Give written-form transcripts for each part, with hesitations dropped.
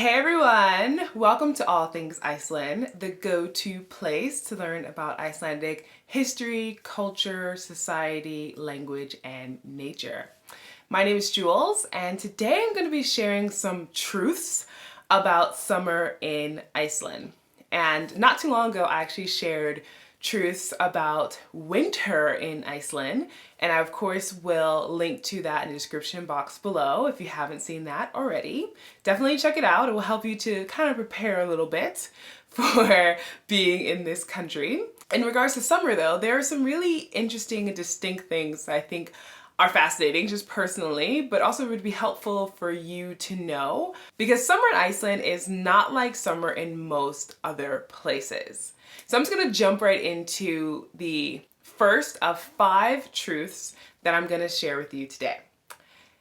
Hey everyone! Welcome to All Things Iceland, the go-to place to learn about Icelandic history, culture, society, language, and nature. My name is Jules, and today I'm going to be sharing some truths about summer in Iceland. And not too long ago, I actually shared truths about winter in Iceland, and I of course will link to that in the description box below if you haven't seen that already. Definitely check it out. It will help you to kind of prepare a little bit for being in this country. In regards to summer though, there are some really interesting and distinct things that I think are fascinating just personally, but also would be helpful for you to know because summer in Iceland is not like summer in most other places. So I'm just gonna jump right into the first of 5 truths that I'm gonna share with you today.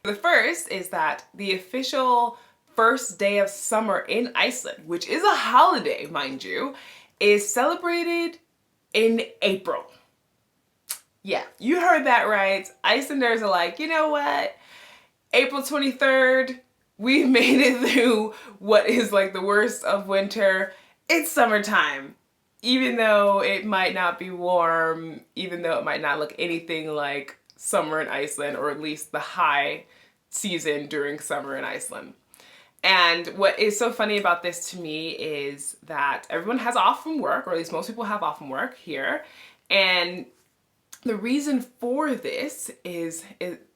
The first is that the official first day of summer in Iceland, which is a holiday, mind you, is celebrated in April. Yeah, you heard that right. Icelanders are like, you know what? April 23rd, we've made it through what is like the worst of winter. It's summertime. Even though it might not be warm, even though it might not look anything like summer in Iceland, or at least the high season during summer in Iceland. And what is so funny about this to me is that everyone has off from work, or at least most people have off from work here. And the reason for this is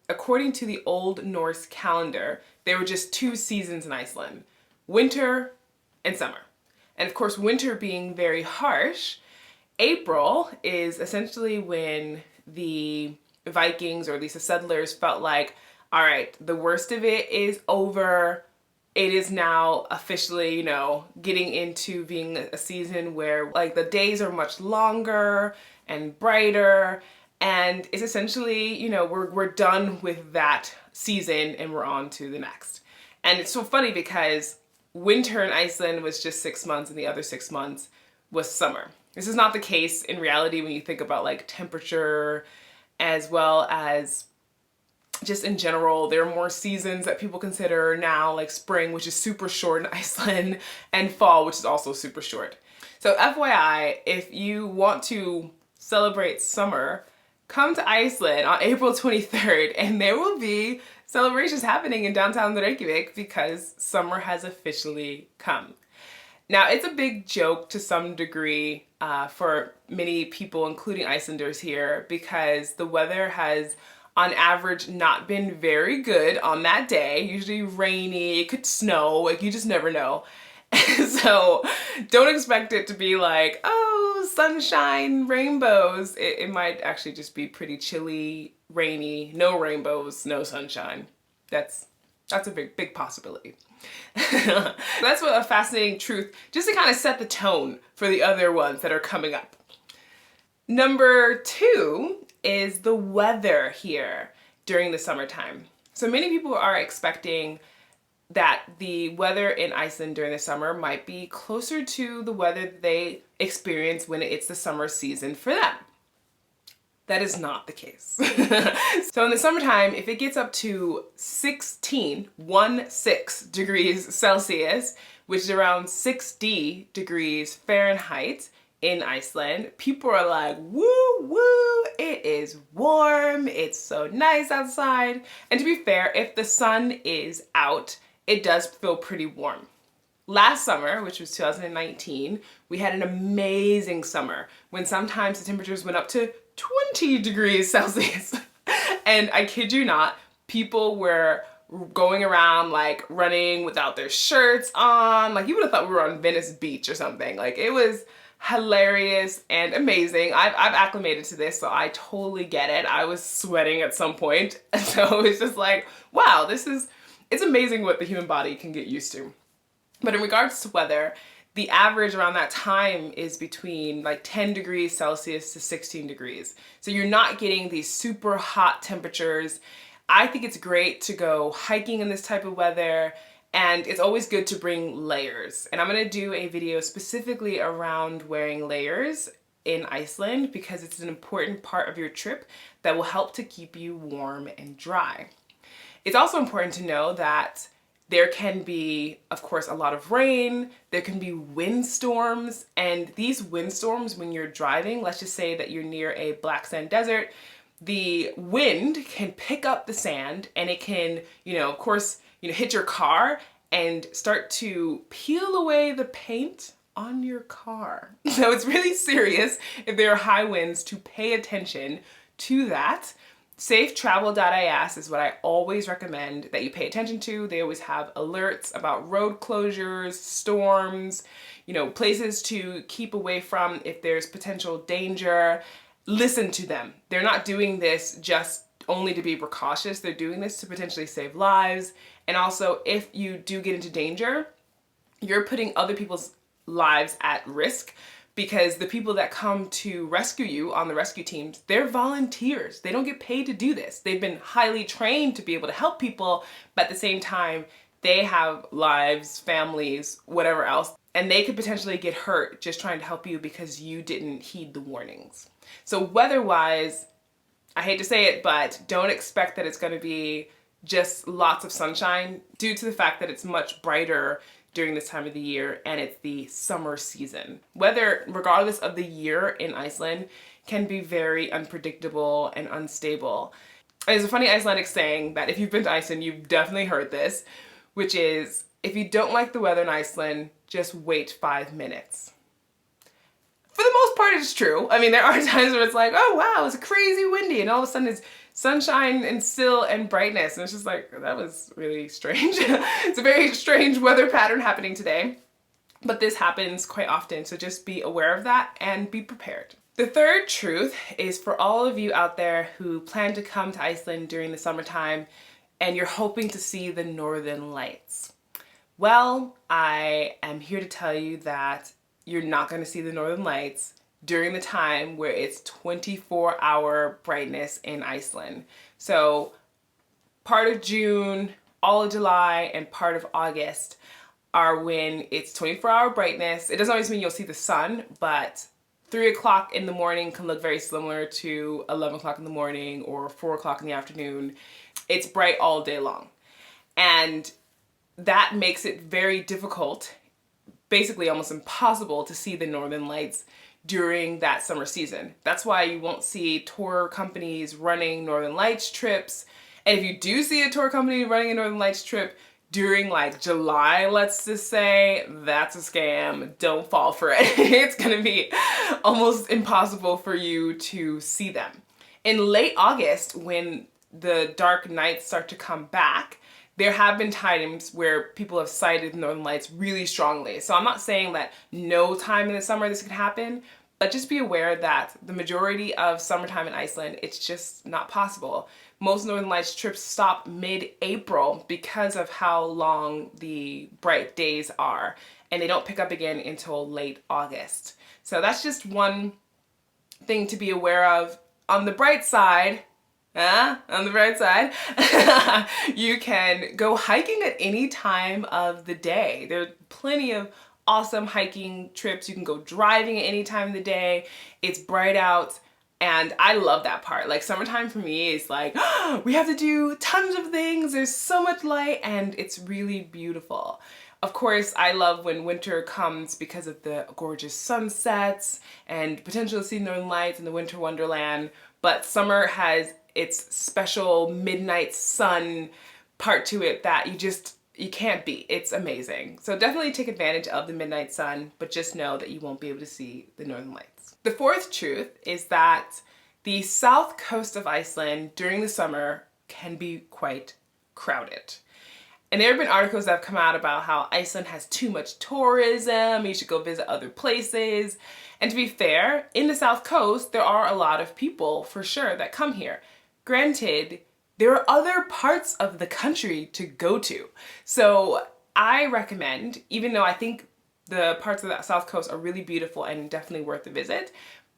according to the Old Norse calendar, there were just 2 seasons in Iceland, winter and summer. And of course, winter being very harsh, April is essentially when the Vikings, or at least the settlers, felt like, all right, the worst of it is over. It is now officially, getting into being a season where like the days are much longer and brighter. And it's essentially, we're done with that season and we're on to the next. And it's so funny because winter in Iceland was just 6 months and the other 6 months was summer. This is not the case in reality when you think about like temperature, as well as just in general. There are more seasons that people consider now, like spring, which is super short in Iceland, and fall, which is also super short. So FYI, if you want to celebrate summer, come to Iceland on April 23rd and there will be celebrations happening in downtown Reykjavik because summer has officially come. Now, it's a big joke to some degree for many people, including Icelanders here, because the weather has on average not been very good on that day. Usually rainy, it could snow, like you just never know. So don't expect it to be like, oh, sunshine, rainbows. It might actually just be pretty chilly, rainy, no rainbows, no sunshine. That's a big possibility. That's what a fascinating truth, just to kind of set the tone for the other ones that are coming up. Number 2 is the weather here during the summertime. So many people are expecting that the weather in Iceland during the summer might be closer to the weather they experience when it's the summer season for them. That is not the case. So in the summertime, if it gets up to 16 degrees Celsius, which is around 60 degrees Fahrenheit in Iceland, people are like, woo, woo, it is warm, it's so nice outside. And to be fair, if the sun is out, it does feel pretty warm. Last summer, which was 2019, we had an amazing summer when sometimes the temperatures went up to 20 degrees Celsius. And I kid you not, people were going around like running without their shirts on. Like you would have thought we were on Venice Beach or something. Like it was hilarious and amazing. I've acclimated to this, so I totally get it. I was sweating at some point. So it's just like, wow, it's amazing what the human body can get used to. But in regards to weather, the average around that time is between like 10 degrees Celsius to 16 degrees. So you're not getting these super hot temperatures. I think it's great to go hiking in this type of weather, and it's always good to bring layers. And I'm gonna do a video specifically around wearing layers in Iceland because it's an important part of your trip that will help to keep you warm and dry. It's also important to know that There can be, of course, a lot of rain. There can be windstorms. And these windstorms, when you're driving, let's just say that you're near a black sand desert, the wind can pick up the sand and it can, of course, hit your car and start to peel away the paint on your car. So it's really serious if there are high winds to pay attention to that. Safetravel.is is what I always recommend that you pay attention to. They always have alerts about road closures, storms, places to keep away from if there's potential danger. Listen to them. They're not doing this just only to be precautious. They're doing this to potentially save lives. And also, if you do get into danger, you're putting other people's lives at risk, because the people that come to rescue you on the rescue teams, they're volunteers. They don't get paid to do this. They've been highly trained to be able to help people, but at the same time, they have lives, families, whatever else, and they could potentially get hurt just trying to help you because you didn't heed the warnings. So weather-wise, I hate to say it, but don't expect that it's going to be just lots of sunshine, due to the fact that it's much brighter during this time of the year and it's the summer season. Weather, regardless of the year in Iceland, can be very unpredictable and unstable. There's a funny Icelandic saying that if you've been to Iceland, you've definitely heard this, which is, if you don't like the weather in Iceland, just wait 5 minutes. For the most part, it's true. I mean, there are times where it's like, oh wow, it's crazy windy, and all of a sudden it's sunshine and still and brightness. And it's just like, that was really strange. It's a very strange weather pattern happening today. But this happens quite often, so just be aware of that and be prepared. The third truth is for all of you out there who plan to come to Iceland during the summertime and you're hoping to see the Northern Lights. Well, I am here to tell you that you're not going to see the Northern Lights during the time where it's 24-hour brightness in Iceland. So part of June, all of July, and part of August are when it's 24-hour brightness. It doesn't always mean you'll see the sun, but 3 o'clock in the morning can look very similar to 11 o'clock in the morning or 4 o'clock in the afternoon. It's bright all day long. And that makes it very difficult, basically almost impossible, to see the Northern Lights during that summer season. That's why you won't see tour companies running Northern Lights trips. And if you do see a tour company running a Northern Lights trip during like July, let's just say, that's a scam. Don't fall for it. It's gonna be almost impossible for you to see them. In late August, when the dark nights start to come back, there have been times where people have cited Northern Lights really strongly. So I'm not saying that no time in the summer this could happen, but just be aware that the majority of summertime in Iceland, it's just not possible. Most Northern Lights trips stop mid-April because of how long the bright days are, and they don't pick up again until late August. So that's just one thing to be aware of. On the bright side, you can go hiking at any time of the day. There are plenty of awesome hiking trips. You can go driving at any time of the day. It's bright out, and I love that part. Like, summertime for me is like, we have to do tons of things. There's so much light, and it's really beautiful. Of course, I love when winter comes because of the gorgeous sunsets and potential to see Northern Lights in the winter wonderland. But summer has its special midnight sun part to it that you can't beat. It's amazing. So definitely take advantage of the midnight sun, but just know that you won't be able to see the Northern Lights. The fourth truth is that the south coast of Iceland during the summer can be quite crowded. And there have been articles that have come out about how Iceland has too much tourism, you should go visit other places. And to be fair, in the south coast, there are a lot of people for sure that come here. Granted, there are other parts of the country to go to. So I recommend, even though I think the parts of the south coast are really beautiful and definitely worth a visit,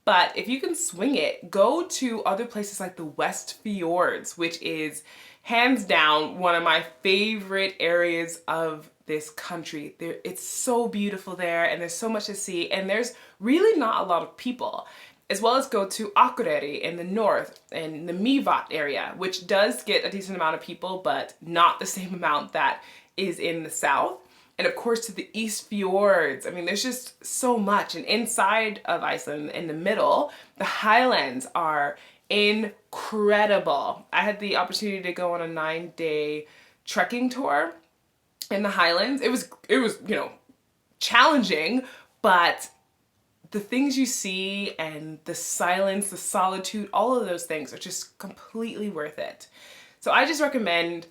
but if you can swing it, go to other places like the West Fjords, which is hands down one of my favorite areas of this country. It's so beautiful there, and there's so much to see, and there's really not a lot of people. As well as go to Akureyri in the north, and the Mývatn area, which does get a decent amount of people, but not the same amount that is in the south. And of course to the east fjords. I mean, there's just so much. And inside of Iceland, in the middle, the highlands are incredible. I had the opportunity to go on a 9-day trekking tour in the highlands. It was, you know, challenging, but the things you see and the silence, the solitude, all of those things are just completely worth it. So I just recommend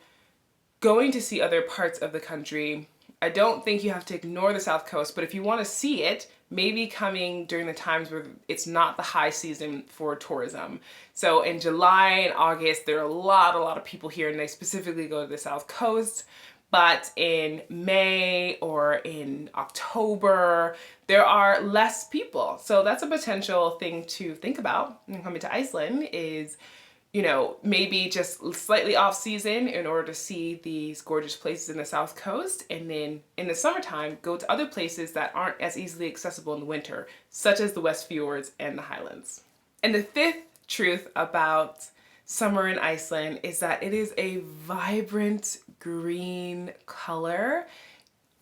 going to see other parts of the country. I don't think you have to ignore the South Coast, but if you want to see it, maybe coming during the times where it's not the high season for tourism. So in July and August, there are a lot of people here, and they specifically go to the South Coast. But in May or in October, there are less people. So that's a potential thing to think about when coming to Iceland is, you know, maybe just slightly off season in order to see these gorgeous places in the South Coast. And then in the summertime, go to other places that aren't as easily accessible in the winter, such as the West Fjords and the Highlands. And the fifth truth about summer in Iceland is that it is a vibrant green color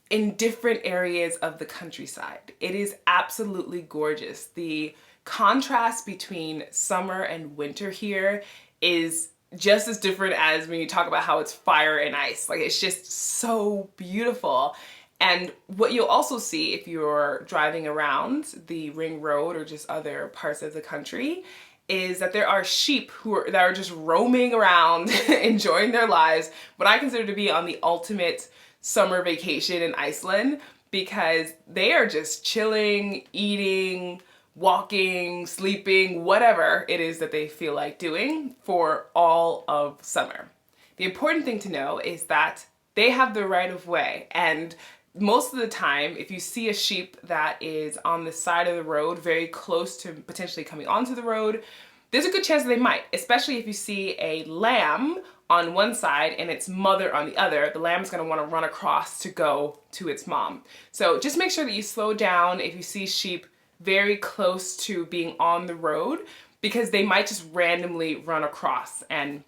in different areas of the countryside. It is absolutely gorgeous. The contrast between summer and winter here is just as different as when you talk about how it's fire and ice. Like, it's just so beautiful. And what you'll also see if you're driving around the ring road or just other parts of the country is that there are sheep that are just roaming around enjoying their lives, what I consider to be on the ultimate summer vacation in Iceland, because they are just chilling, eating, walking, sleeping, whatever it is that they feel like doing for all of summer. The important thing to know is that they have the right of way, and most of the time, if you see a sheep that is on the side of the road, very close to potentially coming onto the road, there's a good chance that they might, especially if you see a lamb on one side and its mother on the other. The lamb's gonna wanna run across to go to its mom. So just make sure that you slow down if you see sheep very close to being on the road, because they might just randomly run across and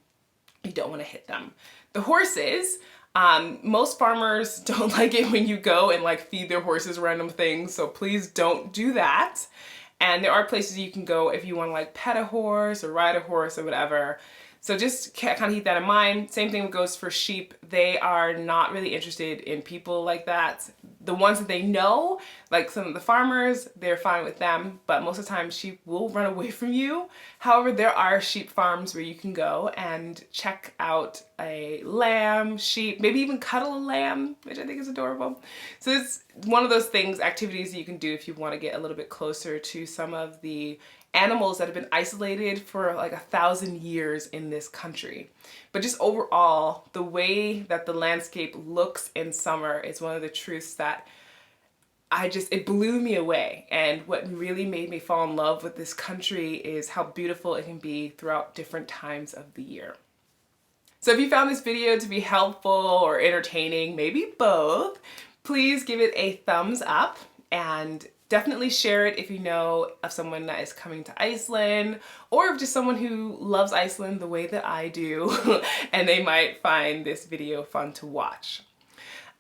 you don't wanna hit them. The horses, most farmers don't like it when you go and like feed their horses random things, so please don't do that. And there are places you can go if you want to like pet a horse or ride a horse or whatever. So just kind of keep that in mind. Same thing goes for sheep. They are not really interested in people like that. The ones that they know, like some of the farmers, they're fine with them, but most of the time sheep will run away from you. However, there are sheep farms where you can go and check out a lamb, sheep, maybe even cuddle a lamb, which I think is adorable. So it's one of those things, activities that you can do if you want to get a little bit closer to some of the animals that have been isolated for like 1,000 years in this country. But just overall, the way that the landscape looks in summer is one of the truths that it blew me away. And what really made me fall in love with this country is how beautiful it can be throughout different times of the year. So if you found this video to be helpful or entertaining, maybe both, please give it a thumbs up and definitely share it if you know of someone that is coming to Iceland, or just someone who loves Iceland the way that I do and they might find this video fun to watch.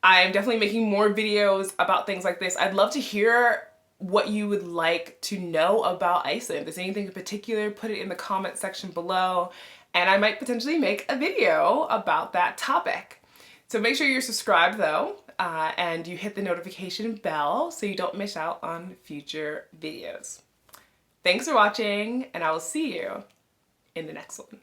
I'm definitely making more videos about things like this. I'd love to hear what you would like to know about Iceland. If there's anything in particular, put it in the comment section below, and I might potentially make a video about that topic. So make sure you're subscribed though, and you hit the notification bell so you don't miss out on future videos. Thanks for watching, and I will see you in the next one.